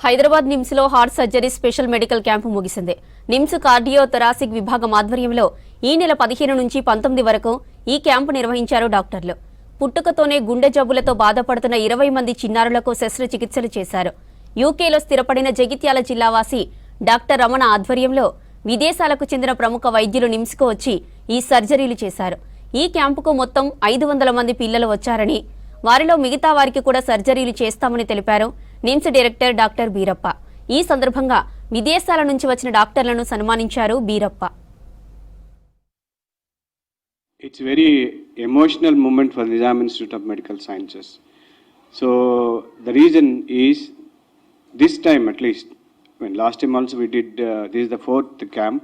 హైదరాబాద్ నిమ్స్ లో heart surgery special medical camp ముగిసింది. NIMS cardio thoracic విభాగం ఆధ్వర్యంలో ఈ నెల 15 నుంచి 19 వరకు ఈ క్యాంపు నిర్వహించారు డాక్టర్లు. పుట్టుకతోనే గుండె జబ్బులతో బాధపడుతున్న 20 మంది చిన్నారులకు శస్త్రచికిత్సలు చేశారు. యూకేలో స్థిరపడిన జగిత్యాల జిల్లావాసి డాక్టర్ రమణ ఆధ్వర్యంలో విదేశాలకు చెందిన ప్రముఖ వైద్యులు నిమ్స్కు వచ్చి ఈ సర్జరీలు చేశారు. ఈ క్యాంపుకు మొత్తం 500 మంది పిల్లలు వచ్చారని, వారిలో మిగతా వారికి కూడా సర్జరీలు చేస్తామని తెలిపారు నిమ్స్ డైరెక్టర్ డాక్టర్ బీరప్ప. ఈ సందర్భంగా విదేశాల నుంచి వచ్చిన డాక్టర్లను సన్మానించారు Beerappa. It's a very emotional moment for the Nizam Institute of Medical Sciences. So the reason is, this time at least, when last time also we did, this is the 4th camp.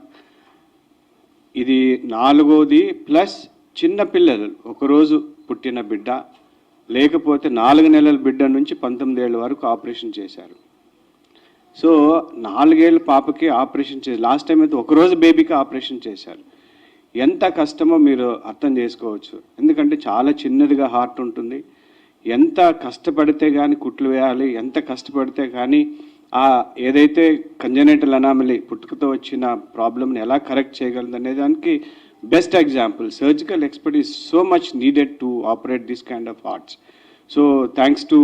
ఇది 4వది plus చిన్న పిల్లలు, ఒకరోజు పుట్టిన బిడ్డ, లేకపోతే 4 నెలల బిడ్డ నుంచి 19 ఏళ్ళ వరకు ఆపరేషన్ చేశారు. సో 4 ఏళ్ళ పాపకి ఆపరేషన్ చేసి, లాస్ట్ టైం అయితే ఒకరోజు బేబీకి ఆపరేషన్ చేశారు. ఎంత కష్టమో మీరు అర్థం చేసుకోవచ్చు. ఎందుకంటే చాలా చిన్నదిగా హార్ట్ ఉంటుంది. ఎంత కష్టపడితే కానీ కుట్లు వేయాలి, ఎంత కష్టపడితే కానీ ఆ ఏదైతే కంజనైటల్ అనామలీ పుట్టుకతో వచ్చిన ప్రాబ్లమ్ని ఎలా కరెక్ట్ చేయగలదు అనే దానికి best example. Surgical expert is so much needed to operate this kind of hearts. So thanks to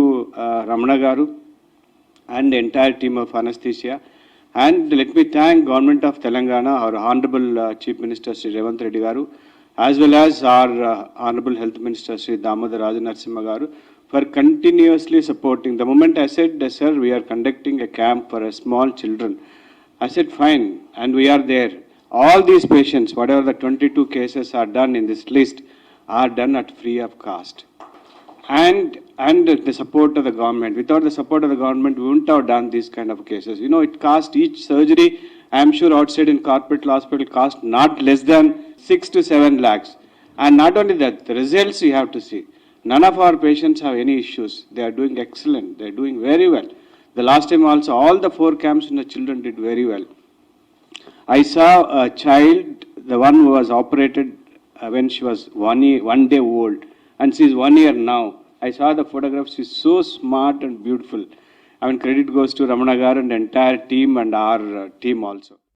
Ramana గారు and entire team of anesthesia. And let me thank Government of Telangana, our Honorable Chief Minister Sri Revanth Reddy Garu, as well as our Honorable Health Minister Sri Damodar Rajanarasimha Garu, for continuously supporting. The moment I said, sir, we are conducting a camp for small children, I said, fine, and we are there. All these patients, whatever the 22 cases are done in this list, are done at free of cost. And the support of the government. Without the support of the government, we wouldn't have done these kind of cases. You know, it cost each surgery, I am sure outside in corporate hospital, cost not less than 6 to 7 lakhs. And not only that, the results you have to see. None of our patients have any issues. They are doing excellent. They are doing very well. The last time also, all the 4 camps in the children did very well. I saw a child, the one who was operated when she was 1 day old, and she is 1 year now. I saw the photographs. She's so smart and beautiful. I mean, credit goes to Ramana Garu and the entire team and our team also.